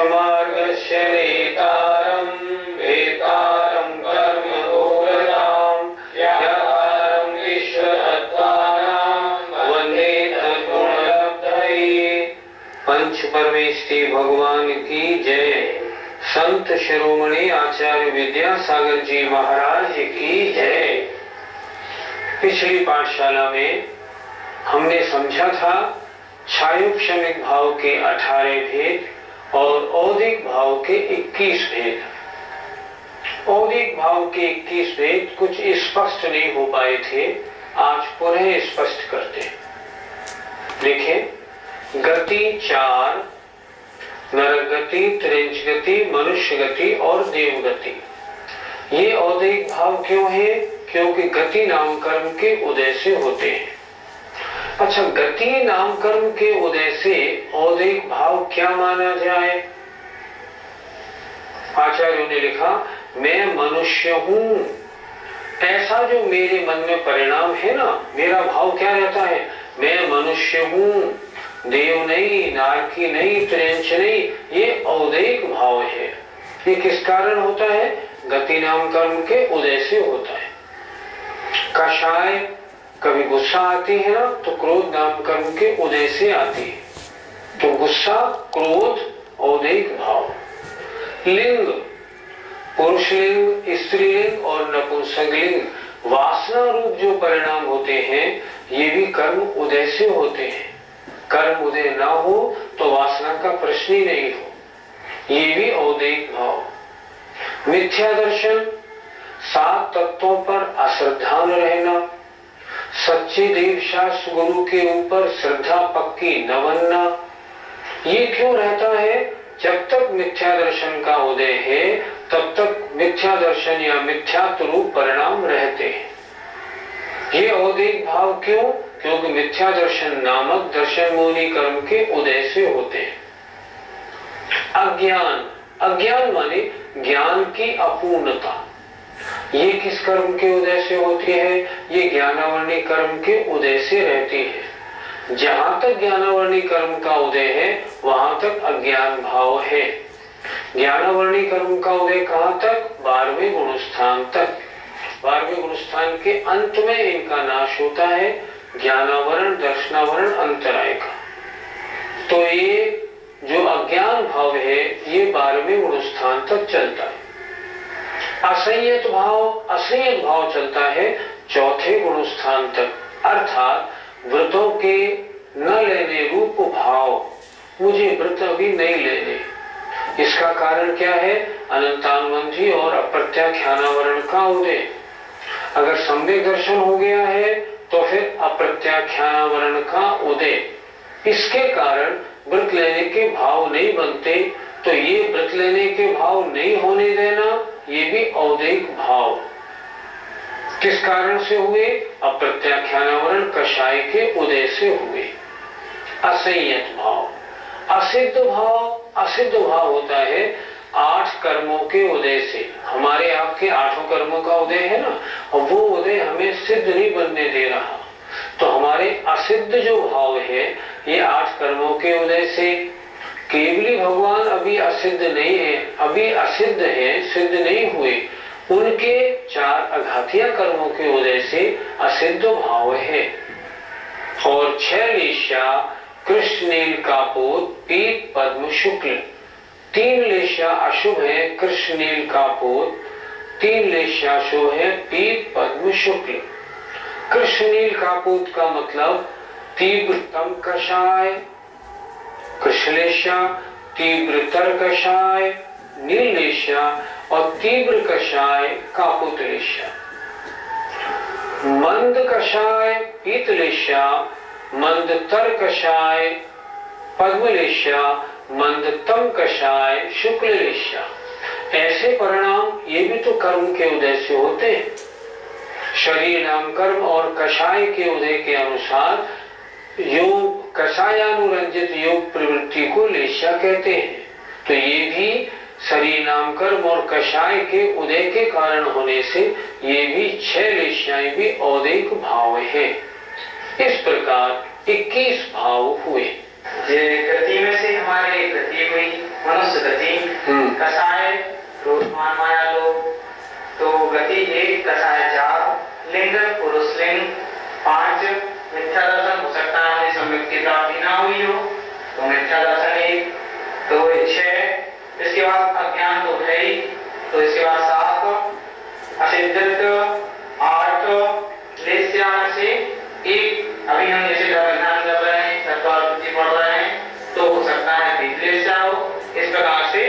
मोक्षमार्गस्य नेतारं भेतारं कर्मयोगिनां ज्ञातारं विश्वतत्त्वानां वन्दे तद्गुणलब्धये। पंच परमेष्ठी भगवान की जय। संत शिरोमणि आचार्य विद्यासागर जी महाराज की जय। पिछली पाठशाला में हमने समझा था छायोक्षणिक भाव के 18 भेद और औदिक भाव के 21 भेद। औदिक भाव के 21 भेद कुछ स्पष्ट नहीं हो पाए थे, आज पुनः स्पष्ट करते हैं। देखें, गति 4, नरक गति, त्रिंच गति, मनुष्य गति और देव गति। ये औदिक भाव क्यों है? क्योंकि गति नाम कर्म के उदय से होते हैं। अच्छा, गति नाम कर्म के उदय से औदिक भाव क्या माना जाए? आचार्यों ने लिखा, मैं मनुष्य हूं, ऐसा जो मेरे मन में परिणाम है ना, मेरा भाव क्या रहता है? मैं मनुष्य हूं, देव नहीं, नारकी नहीं, त्रिंच नहीं, ये औदिक भाव है। ये किस कारण होता है? गति नाम कर्म के उदय से होता है। कषाय, कभी गुस्सा आती है ना, तो क्रोध नाम कर्म के उदय से आती है। तो गुस्सा, क्रोध, औदिक भाव। लिंग, पुरुष लिंग, स्त्रीलिंग और नपुंसक लिंग, वासना रूप जो परिणाम होते हैं, ये भी कर्म उदय से होते हैं। कर्म उदय ना हो तो वासना का प्रश्न ही नहीं हो, ये भी औदिक भाव। मिथ्या दर्शन, 7 तत्वों पर अश्रद्धा न रहना, सच्चे देव शास्त्र गुरु के ऊपर श्रद्धा पक्की न बनना। ये क्यों रहता है? जब तक मिथ्या दर्शन का उदय है तब तक मिथ्या दर्शन या मिथ्यात्व रूप परिणाम रहते हैं। ये औदिक भाव क्यों? क्योंकि मिथ्या दर्शन नामक दर्शन मूली कर्म के उदय से होते हैं। अज्ञान, अज्ञान माने ज्ञान की अपूर्णता, ये किस कर्म के उदय से होती है? ये ज्ञानावर्णी कर्म के उदय से रहती है। जहां तक ज्ञानावर्णी कर्म का उदय है वहां तक अज्ञान भाव है। ज्ञानावर्णी कर्म का उदय कहां तक? 12वें गुणस्थान तक। 12वें गुणस्थान के अंत में इनका नाश होता है, ज्ञानावरण, दर्शनावरण, अंतराय का। तो ये जो अज्ञान भाव है ये 12वें गुणस्थान तक चलता है। असंयत भाव चलता है 4थे गुणस्थान तक, अर्थात व्रतों के न लेने रूप भाव, मुझे व्रत अभी नहीं लेने। इसका कारण क्या है? अनंतानुबंधी और अप्रत्याख्यानावरण का उदय। अगर सम्यक दर्शन हो गया है तो फिर अप्रत्याख्यानावरण का उदय। इसके कारण व्रत लेने के भाव नहीं बनते, तो ये व्रत लेने के भाव नहीं होने देना, ये भी औदिक भाव। किस कारण से हुए? अप्रत्याख्यानावरण कषाय के उदय से हुए। असंयत भाव, असिद्ध भाव होता है 8 कर्मों के उदय से। हमारे आपके 8 कर्मों का उदय है ना, और वो उदय हमें सिद्ध नहीं बनने दे रहा। तो हमारे असिद्ध जो भाव है ये 8 कर्मों के उदय से। केवली भगवान अभी असिद्ध नहीं है, अभी असिद्ध है, सिद्ध नहीं हुए। उनके 4 अघातिया कर्मों के उदय से असिद्ध भाव है। और 6 लेशा, कृष्ण नील कापोत, पीत पद्म शुक्ल। 3 लेशा अशुभ है, कृष्ण नील कापोत। 3 लेशा शुभ है, पीत पद्म शुक्ल। कृष्ण नील कापोत का मतलब तीव्रतम कषाय, कृष्णलेशा, तीव्रतर कषाय नीललेशा और तीव्र कषाय कापोतलेशा। मंद कषाय पीतलेशा, मंदतर कषाय पद्मलेशा, मंदतम कषाय शुक्ललेशा। ऐसे परिणाम ये भी तो कर्म के उदय से होते हैं। शरीर नाम कर्म और कषाय के उदय के अनुसार योग, कषायानुरंजित योग प्रवृत्ति को लेशा कहते हैं। तो ये भी शरीर नाम कर्म और कषाय के उदय के कारण होने से ये भी 6 लेशाएं भी औदिक भाव है। इस प्रकार 21 भाव हुए। ये कृति में से हमारे कृति हुई मनुष्य गति, कसाय क्रोध मान माया लोभ, तो गति 1, कसाय 4, लिंग पुरुष लिंग 5, मिथ्या दर्शन हो सकता है हमें सम्यक की प्राप्ति ना हुई हो तो मिथ्या दर्शन 1, तो 6, इसके बाद अज्ञान तो है ही, तो इसके बाद 7, असिद्धित 8, लेस्यान से 1, अभी हम जैसे ध्यान कर रहे हैं सत्वावृत्ति पढ़ रहे हैं तो हो सकता है विक्लेशा हो, इस प्रकार से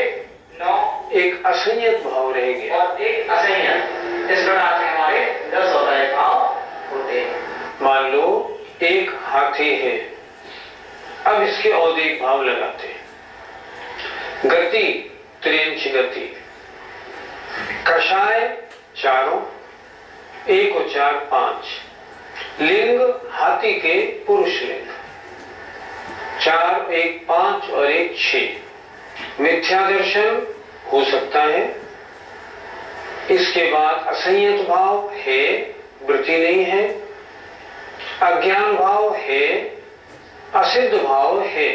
9, एक असंयत भाव रह गया और एक असंयत, इस प्रकार से हमारे 10 और भाव होते हैं। मान लो एक हाथी है, अब इसके औदिक भाव लगाते हैं। गति त्रिंच गति, कषाय चारों 1 और 4 5, लिंग हाथी के पुरुष लिंग 4 1 5 और 1 6, मिथ्या दर्शन हो सकता है। इसके बाद असंयत भाव है, वृत्ति नहीं है, अज्ञान भाव है, असिद्ध भाव है,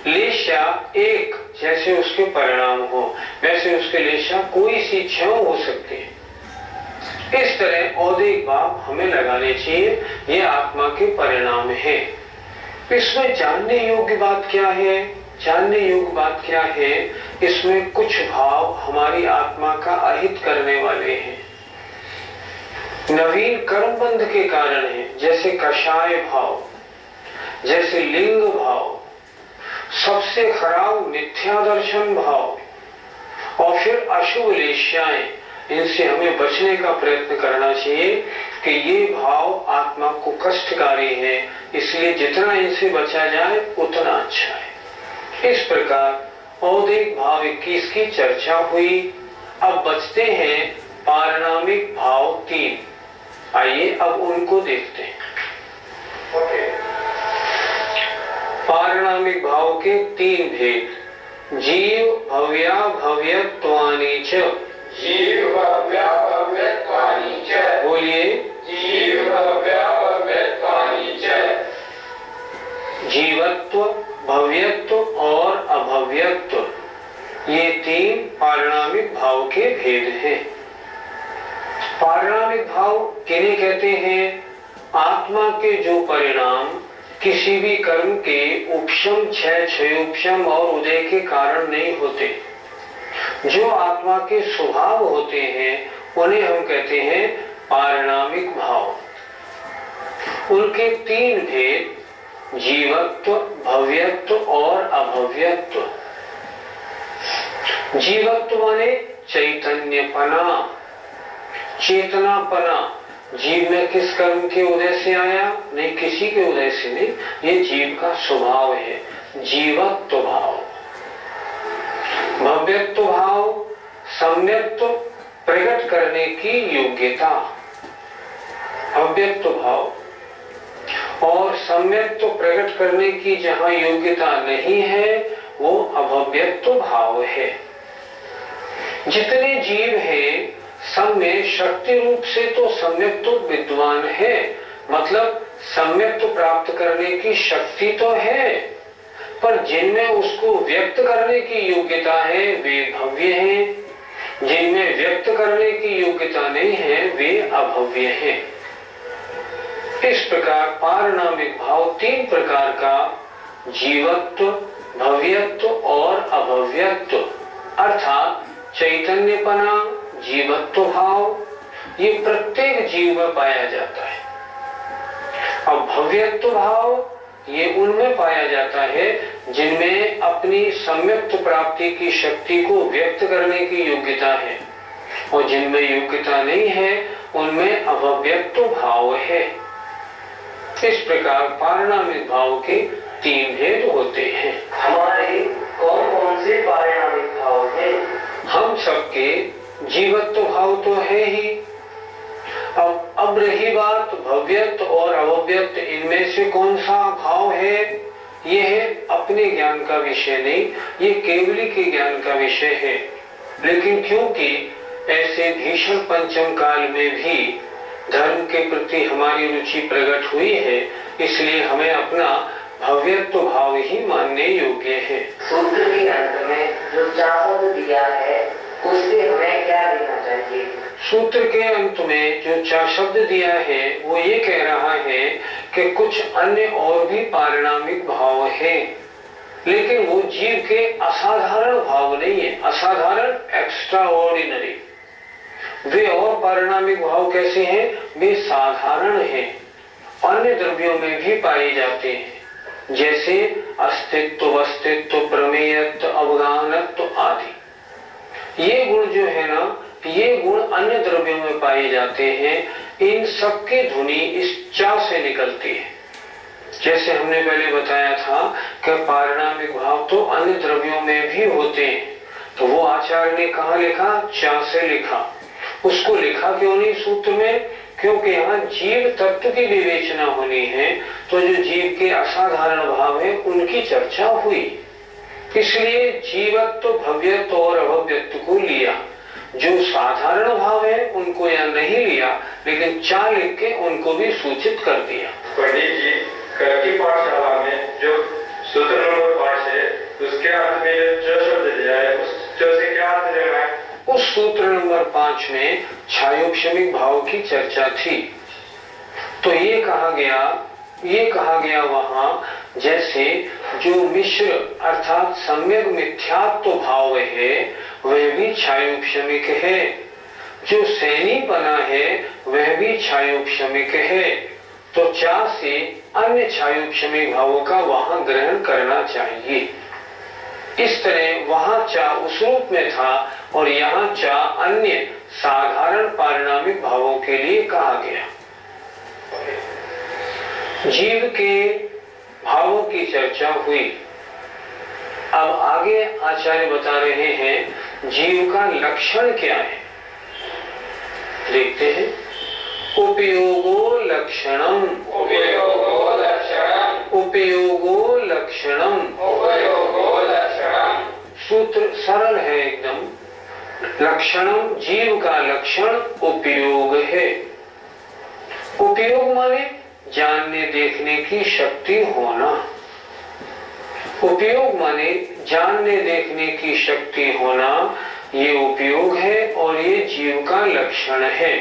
लेशा 1 जैसे उसके परिणाम हो वैसे उसके लेशा कोई सी क्षण हो सकती है। इस तरह औदिक भाव हमें लगाने चाहिए, ये आत्मा के परिणाम है। इसमें जानने योग्य बात क्या है? जानने योग्य बात क्या है? इसमें कुछ भाव हमारी आत्मा का अहित करने वाले हैं, नवीन कर्म बंध के कारण है, जैसे कषाय भाव, जैसे लिंग भाव, सबसे खराब मिथ्या दर्शन भाव, और फिर अशुभ लेश्याएं। इनसे हमें बचने का प्रयत्न करना चाहिए कि ये भाव आत्मा को कष्टकारी है, इसलिए जितना इनसे बचा जाए उतना अच्छा है। इस प्रकार औदिक भाव 21 की चर्चा हुई। अब बचते हैं पारिणामिक भाव 3। आइए अब उनको देखते हैं। पारिणामिक भाव के 3 भेद, जीव भव्या भव्यत्वानि च। जीव भव्या भव्यत्वानि च। बोलिए, जीव भव्या भव्यत्वानि च। जीवत्व, भव्यत्व और अभव्यत्व, ये 3 पारिणामिक भाव के भेद हैं। पारिणामिक भाव किन्हें कहते हैं? आत्मा के जो परिणाम किसी भी कर्म के उपशम, क्षय, क्षयोपशम और उदय के कारण नहीं होते, जो आत्मा के स्वभाव होते हैं उन्हें हम कहते हैं पारिणामिक भाव। उनके 3 भेद, जीवत्व, भव्यत्व और अभव्यत्व। जीवत्व माने चैतन्यपना, चेतनापना। जीव में किस कर्म के उदय से आया? नहीं, किसी के उदय से नहीं, ये जीव का स्वभाव है, जीवत्व भाव। भव्यत्व भाव, सम्यक्त्व प्रकट करने की योग्यता, भव्यत्व भाव। और सम्यक्त्व प्रकट करने की जहां योग्यता नहीं है वो अभव्यत्व भाव है। जितने जीव हैं सब में शक्ति रूप से तो सम्यक्त्व विद्वान है, मतलब सम्यक्त्व प्राप्त करने की शक्ति तो है, पर जिनमें उसको व्यक्त करने की योग्यता है वे भव्य हैं, जिनमें व्यक्त करने की योग्यता नहीं है वे अभव्य हैं। इस प्रकार पारिणामिक भाव 3 प्रकार का, जीवत्व, भव्यत्व और अभव्यत्व, अर्थात चैतन्यपना, जीवत्व भाव, ये प्रत्येक जीव में पाया जाता है। अब भव्यत्व भाव ये उनमें पाया जाता है जिनमें अपनी सम्यक्त प्राप्ति की शक्ति को व्यक्त करने की योग्यता है, और जिनमें योग्यता नहीं है उनमें अभव्यत्व भाव है। इस प्रकार पारिणामिक भाव के 3 भेद होते हैं। हमारे कौन कौन से पारिणामिक भाव हैं? हम सबके जीवत्व भाव तो है ही। अब रही बात भव्यत्व और अभव्यत्व, इनमें से कौन सा भाव है? ये है अपने ज्ञान का विषय नहीं, ये केवली के ज्ञान का विषय है। लेकिन क्योंकि ऐसे भीषण पंचम काल में भी धर्म के प्रति हमारी रुचि प्रकट हुई है, इसलिए हमें अपना भव्यत्व भाव ही मानने योग्य है। सूत्र के अंत में जो 4 शब्द दिया है उससे हमें क्या लेना चाहिए? सूत्र के अंत में जो 4 शब्द दिया है वो ये कह रहा है कि कुछ अन्य और भी पारिणामिक भाव है, लेकिन वो जीव के असाधारण भाव नहीं है। असाधारण, एक्स्ट्रा ऑर्डिनरी। वे और पारिणामिक भाव कैसे हैं? वे साधारण हैं, अन्य द्रव्यों में भी पाए जाते हैं, जैसे अस्तित्व, वस्तित्व, प्रमेयत्व, अवगाहनत्व आदि। ये गुण जो है ना, ये गुण अन्य द्रव्यों में पाए जाते हैं। इन सबकी ध्वनि इस चा से निकलती है। जैसे हमने पहले बताया था कि पारिणामिक भाव तो अन्य द्रव्यों में भी होते हैं, तो वो आचार्य ने कहाँ लिखा? चा से लिखा। उसको लिखा क्यों नहीं सूत्र में? क्योंकि यहाँ जीव तत्व की विवेचना होनी है, तो जो जीव के असाधारण भाव है उनकी चर्चा हुई, इसलिए जीवत्व, भव्यत्व और अभव्यत्व को लिया। जो साधारण भाव है उनको यहाँ नहीं लिया, लेकिन चा लिख के उनको भी सूचित कर दिया। पंडित जी, कल की पाठशाला में जो सूत्र नंबर 5 है उसके अर्थ में जो शब्द दिया है उस से क्या अर्थ लेना है? उस सूत्र नंबर 5 में छायोक्षमिक भाव की चर्चा थी। तो ये कहा गया वहां, जैसे जो मिश्र अर्थात सम्यक मिथ्यात्व भाव है वह भी छायोक्षमिक है, जो सैनीपना है वह भी छायोक्षमिक है। तो चा से अन्य छायोक्षमिक भावों का वहां ग्रहण करना चाहिए। इस तरह वहां चा उस रूप में था और यहाँ चा अन्य साधारण पारिणामिक भावों के लिए कहा गया। जीव के भावों की चर्चा हुई। अब आगे आचार्य बता रहे हैं जीव का लक्षण क्या है। देखते हैं। उपयोगो लक्षणम, उपयोगो लक्षणम, उपयोगो लक्षणम। उपयोगो लक्षणम। सूत्र सरल है एकदम। लक्षणम, जीव का लक्षण उपयोग है। उपयोग माने जानने देखने की शक्ति होना। उपयोग माने जानने देखने की शक्ति होना, ये उपयोग है और ये जीव का लक्षण है।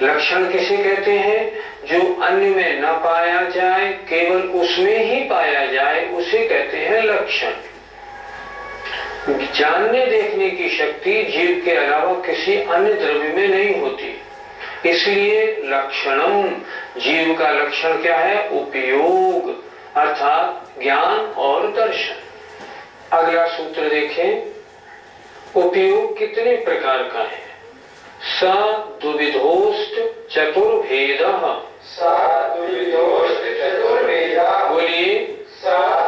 लक्षण किसे कहते हैं? जो अन्य में न पाया जाए, केवल उसमें ही पाया जाए, उसे कहते हैं लक्षण। जानने देखने की शक्ति जीव के अलावा किसी अन्य द्रव्य में नहीं होती, इसलिए लक्षणम, जीव का लक्षण क्या है? उपयोग अर्थात ज्ञान और दर्शन। अगला सूत्र देखें। उपयोग कितने प्रकार का है? स द्विविधोष्ट चतुर्भेदः। स द्विविधोष्ट चतुर्भेदः। बोलिए। स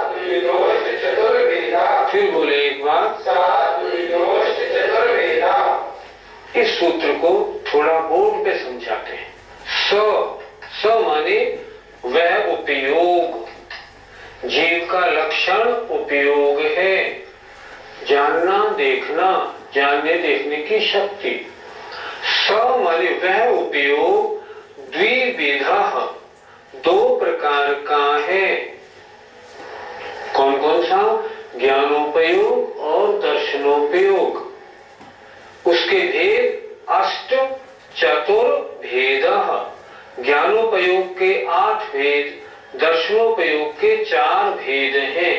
द्विविधोष्ट चतुर्भेदः। फिर बोले एक बार। स द्विविधोष्ट चतुर्भेदः। इस सूत्र को थोड़ा बोर्ड पे समझाते हैं। स माने वह उपयोग, जीव का लक्षण उपयोग है। जानना, देखना, जानने देखने की शक्ति। स माने वह उपयोग, द्विविधः, 2 प्रकार का है। कौन कौन सा? ज्ञानोपयोग और दर्शनोपयोग। उसके भेद अष्ट चतुर्भेदः। ज्ञानोपयोग के 8 भेद, दर्शनोपयोग के 4 भेद हैं।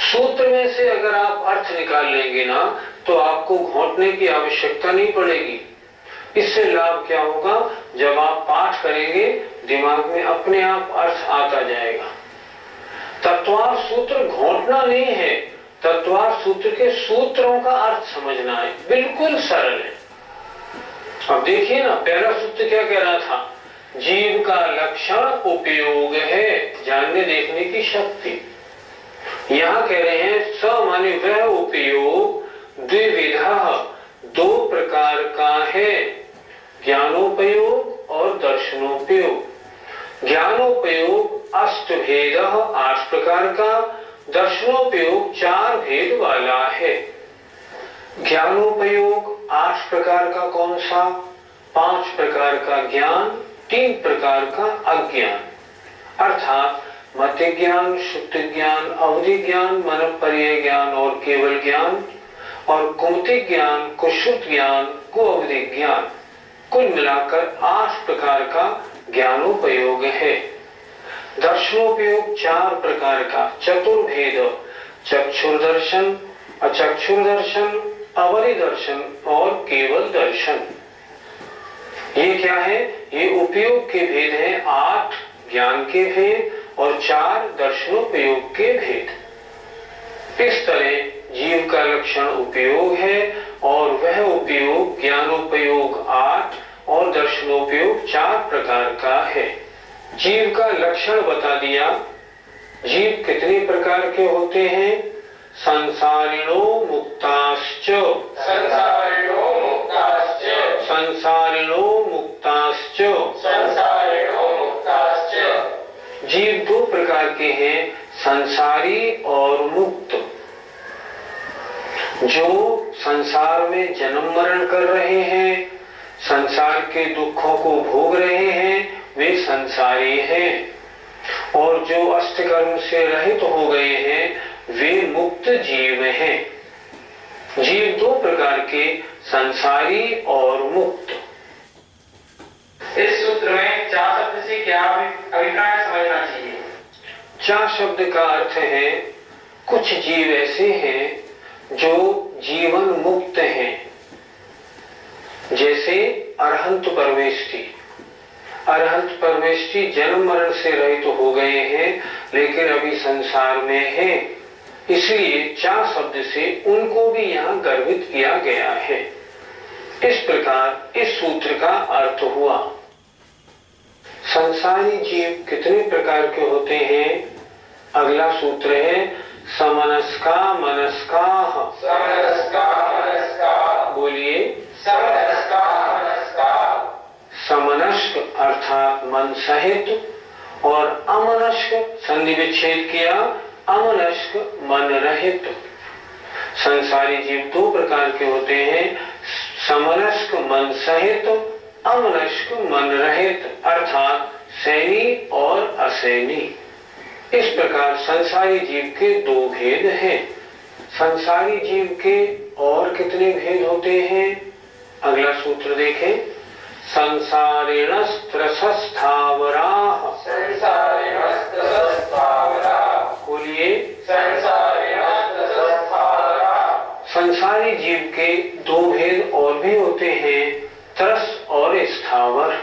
सूत्र में से अगर आप अर्थ निकाल लेंगे ना, तो आपको घोंटने की आवश्यकता नहीं पड़ेगी। इससे लाभ क्या होगा? जब आप पाठ करेंगे दिमाग में अपने आप अर्थ आता जाएगा। तत्वार्थ सूत्र घोंटना नहीं है, तत्वार्थ सूत्र के सूत्रों का अर्थ समझना है। बिल्कुल सरल है। अब देखिए ना, पहला सूत्र क्या कह रहा था? जीव का लक्षण उपयोग है, जानने देखने की शक्ति। यहाँ कह रहे हैं स माने वह उपयोग, द्विविधः, 2 प्रकार का है। ज्ञानोपयोग और दर्शनोपयोग। ज्ञानोपयोग अष्टभेदः, 8 प्रकार का। दर्शनोपयोग 4 भेद वाला है। ज्ञानोपयोग 8 प्रकार का कौन सा? 5 प्रकार का ज्ञान, 3 प्रकार का अज्ञान। अर्थात मति ज्ञान, शुद्ध ज्ञान, अवधि ज्ञान, मनःपर्यय ज्ञान और केवल ज्ञान, और कुमति ज्ञान, कुशुद्ध ज्ञान, कुअवधि ज्ञान, कुल मिलाकर 8 प्रकार का ज्ञानोपयोग है। दर्शनोपयोग 4 प्रकार का, चतुर्भेद, चक्षुर्दर्शन, अचक्षुर्दर्शन, अवधि दर्शन और केवल दर्शन। ये क्या है? ये उपयोग के भेद हैं, 8 ज्ञान के भेद और 4 दर्शनोपयोग के भेद। इस तरह जीव का लक्षण उपयोग है और वह उपयोग ज्ञानोपयोग 8 और दर्शनोपयोग 4 प्रकार का है। जीव का लक्षण बता दिया। जीव कितने प्रकार के होते हैं? संसारिणो मुक्ताश्च, संसारिणो मुक्ताश्च, संसारिणो मुक्ताश्च, संसारिणो मुक्ताश्च। जीव 2 प्रकार के हैं, संसारी और मुक्त। जो संसार में जन्म मरण कर रहे हैं, संसार के दुखों को भोग रहे हैं, वे संसारी हैं, और जो अष्टकर्म से रहित हो गए हैं, वे मुक्त जीव हैं। जीव 2 प्रकार के, संसारी और मुक्त। इस सूत्र में 4 शब्द से क्या अभिप्राय समझना चाहिए? 4 शब्द का अर्थ है, कुछ जीव ऐसे हैं जो जीवन मुक्त हैं, जैसे अरहंत परमेष्टि। अरहंत परमेष्टि जन्म मरण से रहित हो गए हैं, लेकिन अभी संसार में हैं, इसलिए 4 शब्द से उनको भी यहाँ गर्वित किया गया है। इस प्रकार इस सूत्र का अर्थ हुआ। संसारी जीव कितने प्रकार के होते हैं? अगला सूत्र है, समनस्का मनस्काः। समनस्का मनस्का, बोलिए, समनस्का मनस्का। समनस्क अर्थात मन सहित, और अमनस्क संधि विच्छेद किया, अमनस्क मन रहित। संसारी जीव 2 प्रकार के होते हैं, समनस्क मन सहित, अमनस्क मन रहित, अर्थात सैनी और असैनी। इस प्रकार संसारी जीव के 2 भेद हैं। संसारी जीव के और कितने भेद होते हैं? अगला सूत्र देखें, संसारिणस्त्रसस्थावराः। संसारिणस्त्रसस्थावराः। बोलिए, संसारिणस्त्रसस्थावराः। संसारी जीव के 2 भेद और भी होते हैं, त्रस और स्थावर।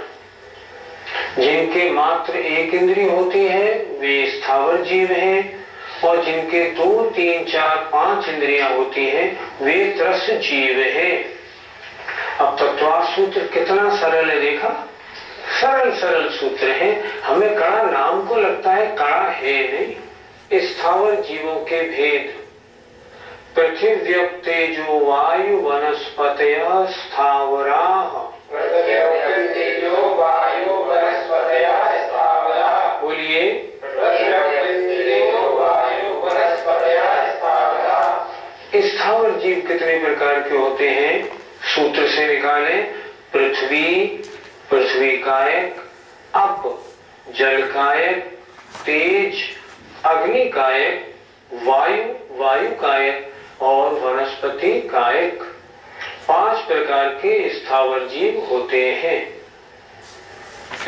जिनके मात्र 1 इंद्रिय होती है, वे स्थावर जीव हैं, और जिनके 2, 3, 4, 5 इंद्रियां होती हैं, वे त्रस जीव हैं। अब तत्वार्थ सूत्र कितना सरल है, देखा? सरल सरल सूत्र है। हमें कड़ा नाम को लगता है, कड़ा है नहीं। स्थावर जीवों के भेद, पृथिव्यप तेजो वायु वनस्पतयः स्थावराः। बोलिए, स्थावर जीव कितने प्रकार के होते हैं? सूत्र से निकालें, पृथ्वी, पृथ्वी कायक, अप, जल कायक, तेज, अग्नि कायक, वायु, वायु कायक और वनस्पति कायक। 5 प्रकार के स्थावर जीव होते हैं।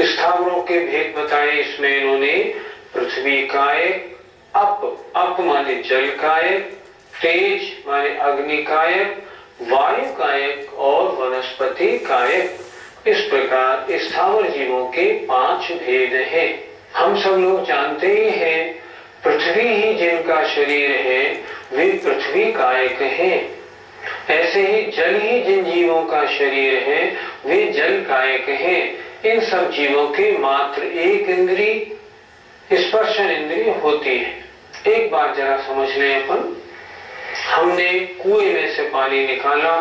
स्थावरों के भेद बताए इसमें इन्होंने, पृथ्वी कायक, अप माने जल कायक, तेज माने अग्नि कायक, वायु कायक और वनस्पति कायक। इस प्रकार स्थावर जीवों के 5 भेद हैं। हम सब लोग जानते ही हैं, पृथ्वी ही जिनका शरीर है, वे पृथ्वी कायक हैं। ऐसे ही जल ही जिन जीवों का शरीर है, वे जल कायक हैं। इन सब जीवों के मात्र 1 इंद्रिय, स्पर्शन इंद्रिय होती है। एक बार जरा समझ लें अपन, हमने कुएं में से पानी निकाला।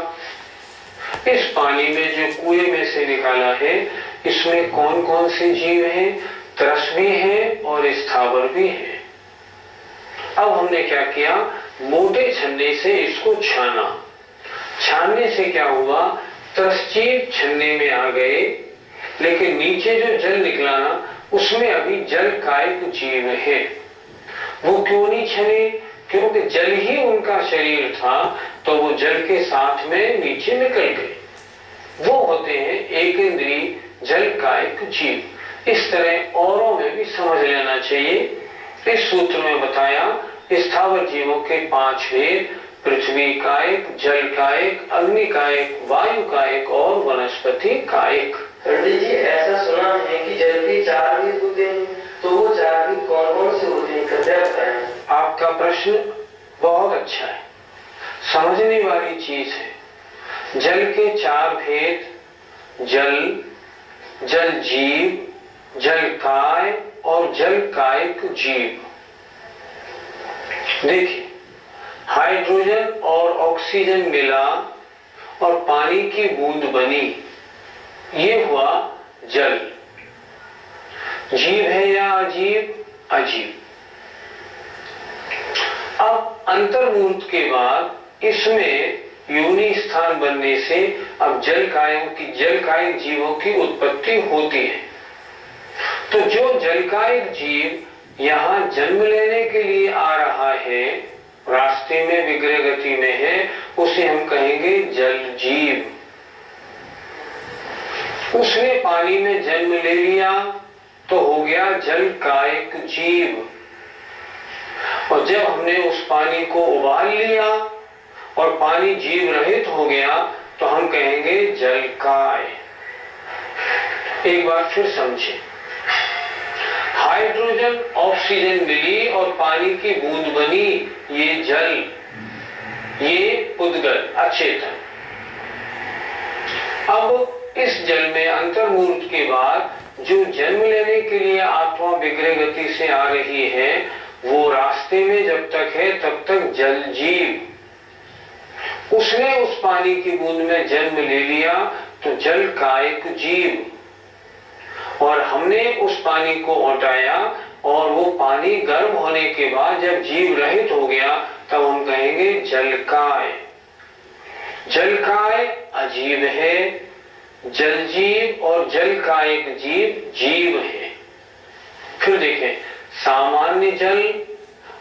इस पानी में जो कुएं में से निकाला है, इसमें कौन कौन से जीव हैं? त्रस भी है और स्थावर भी है। अब हमने क्या किया, मोटे छन्ने से इसको छाना। छानने से क्या हुआ, त्रस जीव छन्ने में आ गए, लेकिन नीचे जो जल निकला ना, उसमें अभी जल कायिक जीव है। वो क्यों नहीं छने? क्योंकि जल ही उनका शरीर था, तो वो जल के साथ में नीचे निकल गए। वो होते हैं एक इंद्रिय जल कायिक जीव। इस तरह औरों में भी समझ लेना चाहिए। इस सूत्र में बताया स्थावर जीवों के 5 भेद: पृथ्वी कायिक, जल कायिक, अग्नि कायिक, वायु कायिक और वनस्पति कायिक। पंडित जी, ऐसा सुना है कि जल के 4 भेद होते हैं, तो वो 4 भेद कौन कौन से होते हैं, कृपया बताएं। आपका प्रश्न बहुत अच्छा है, समझने वाली चीज है। जल के 4 भेद: जल, जल जीव, जल काय और जल कायिक जीव। देखिए, हाइड्रोजन और ऑक्सीजन मिला और पानी की बूंद बनी, ये हुआ जल। जीव है या अजीब? अजीब। अब अंतर्मूर्त के बाद इसमें योनि स्थान बनने से अब जल कायिक जीवों की उत्पत्ति होती है। तो जो जल कायिक जीव यहाँ जन्म लेने के लिए आ रहा है, रास्ते में विग्रह गति में है, उसे हम कहेंगे जल जीव। उसने पानी में जन्म ले लिया तो हो गया जल कायिक जीव। और जब हमने उस पानी को उबाल लिया और पानी जीव रहित हो गया तो हम कहेंगे जल काय। एक बार फिर समझें, हाइड्रोजन ऑक्सीजन मिली और पानी की बूंद बनी, ये जल, ये पुद्गल अचेतन। अब इस जल में अंतर्मूर्त के बाद जो जन्म लेने के लिए आत्मा विग्रह गति से आ रही है, वो रास्ते में जब तक है तब तक जल जीव। उसने उस पानी की बूंद में जन्म ले लिया तो जल कायिक जीव। और हमने उस पानी को उठाया और वो पानी गर्म होने के बाद जब जीव रहित हो गया तब हम कहेंगे जल काय। जल काय अजीव है, जल जीव और जल कायिक जीव जीव है। फिर देखें, सामान्य जल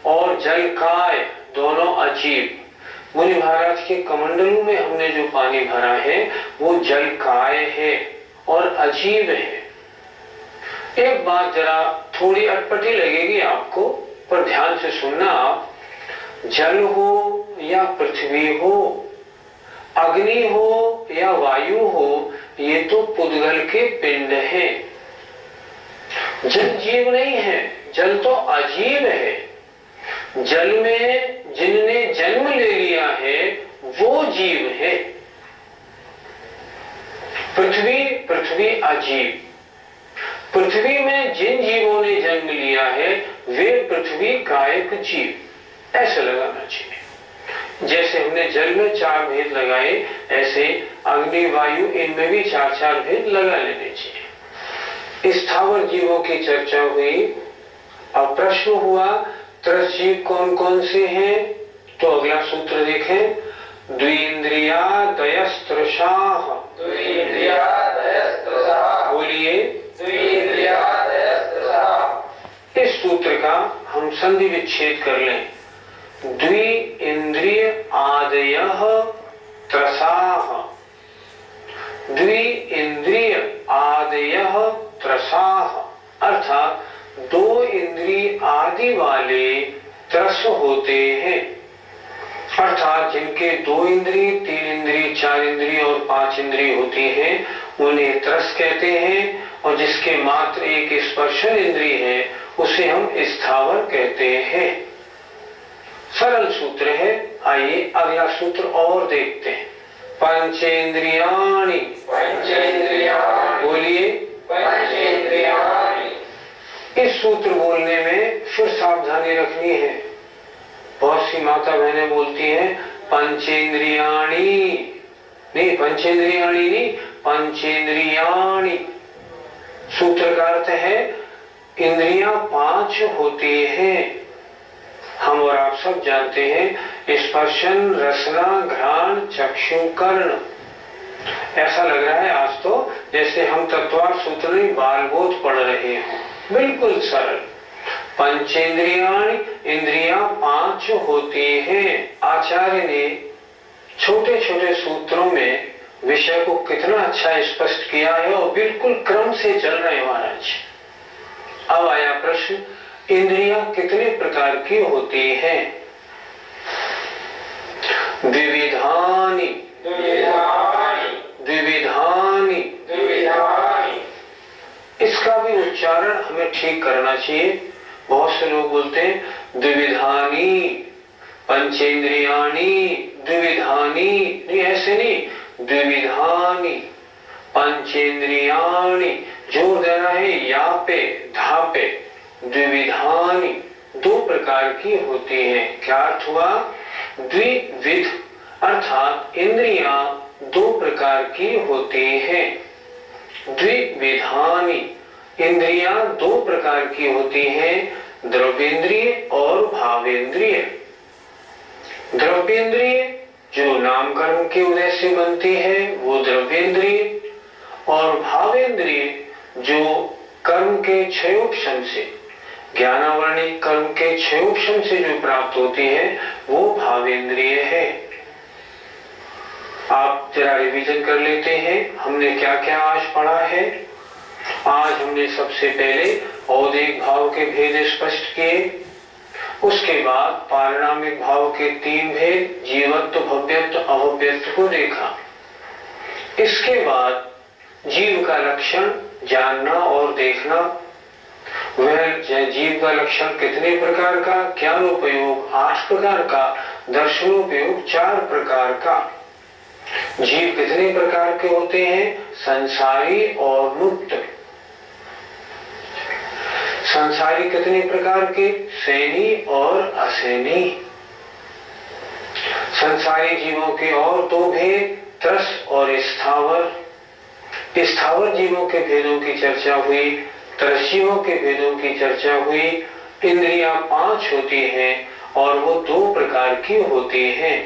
और जल काय दोनों अजीब। मुनि महाराज के कमंडलू में हमने जो पानी भरा है वो जल काय है और अजीब है। एक बात जरा थोड़ी अटपटी लगेगी आपको, पर ध्यान से सुनना आप। जल हो या पृथ्वी हो, अग्नि हो या वायु हो, ये तो पुद्गल के पिंड है, जल जीव नहीं है। जल तो अजीब है। जल में जिनने जन्म ले लिया है वो जीव है। पृथ्वी अजीब। पृथ्वी में जिन जीवों ने जन्म लिया है वे पृथ्वी कायिक जीव। ऐसे लगाना चाहिए। जैसे हमने जल में 4 भेद लगाए, ऐसे अग्नि वायु इनमें भी 4-4 भेद लगा लेने चाहिए। स्थावर जीवों की चर्चा हुई। अब प्रश्न हुआ त्रस जीव कौन कौन से हैं? तो अगला सूत्र देखें, द्विन्द्रियादयस्त्रसाः। बोलिए, इस सूत्र का हम संधि विच्छेद कर लें। द्वि इंद्रिय आदयः त्रसाः। द्वि इंद्रिय आदयः त्रसाः अर्थात 2 इंद्रिय आदि वाले त्रस होते हैं। अर्थात जिनके 2 इंद्रिय, 3 इंद्रिय, 4 इंद्रिय और 5 इंद्रिय होती हैं उन्हें त्रस कहते हैं। और जिसके मात्र एक स्पर्शन इंद्रिय है उसे हम स्थावर कहते हैं। सरल सूत्र है। आइए अगला सूत्र और देखते हैं। पंचेंद्रियाणि। बोलिए, इस सूत्र बोलने में फिर सावधानी रखनी है। बहुत सी माता बहनें बोलती हैं पंचेंद्रियाणि, नहीं पंचेंद्रियाणि नहीं, पंचेंद्रियाणि। सूत्र का अर्थ है इंद्रियां 5 होती हैं। हम और आप सब जानते हैं स्पर्शन, रसना, घ्राण, चक्षु, कर्ण। ऐसा लग रहा है आज तो जैसे हम तत्वार्थ सूत्र में बालबोध पढ़ रहे हैं। बिल्कुल सरल। पंचेंद्रियाणि, इंद्रियां 5 होती हैं। आचार्य ने छोटे छोटे सूत्रों में विषय को कितना अच्छा स्पष्ट किया है और बिल्कुल क्रम से चल रहे हैं महाराज। अब आया प्रश्न, इंद्रियां कितने प्रकार की होती हैं? द्विविधानि, द्विविधानि। इसका भी उच्चारण हमें ठीक करना चाहिए। बहुत से लोग बोलते हैं द्विविधानि, पंचेंद्रियाणि, द्विविधानि। नहीं, ऐसे नहीं, द्विविधानि पंचेंद्रियाणि। जोर देना है या पे, धा पे। द्विविधानि 2 प्रकार की होती हैं। क्या अर्थ हुआ? द्विविध अर्थात इंद्रियां 2 प्रकार की होती हैं। द्विविधानि इंद्रियां 2 प्रकार की होती हैं, द्रव्येंद्रिय और भावेंद्रिय। द्रव्येंद्रिय जो नाम कर्म के उदय से बनती है वो द्रव्येंद्रिय, और भावेंद्रिय जो कर्म के क्षयोपशम से, ज्ञानावरणी कर्म के क्षयोपशम से जो प्राप्त होती है वो भावेंद्रिय है। आप जरा रिवीजन कर लेते हैं, हमने क्या क्या आज पढ़ा है। आज हमने सबसे पहले औदिक भाव के भेद स्पष्ट किए, उसके बाद पारिणामिक भाव के 3 भेद, जीवत्व, भव्यत्व, अभव्यत्व को देखा। इसके बाद जीव का लक्षण जानना और देखना। वह जीव का लक्षण कितने प्रकार का? ज्ञानोपयोग 8 प्रकार का, दर्शनोपयोग 4 प्रकार का। जीव कितने प्रकार के होते हैं? संसारी और मुक्त। संसारी कितने प्रकार के? सैनी और असैनी। संसारी जीवों के और 2 भेद, त्रस और स्थावर। स्थावर जीवों के भेदों की चर्चा हुई, त्रस जीवों के भेदों की चर्चा हुई। इंद्रियां 5 होती हैं और वो 2 प्रकार की होती हैं।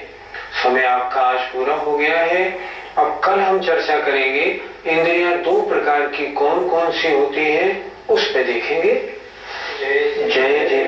समय आपका आज पूरा हो गया है। अब कल हम चर्चा करेंगे इंद्रियां 2 प्रकार की कौन कौन सी होती हैं, उस पे देखेंगे। जय जय।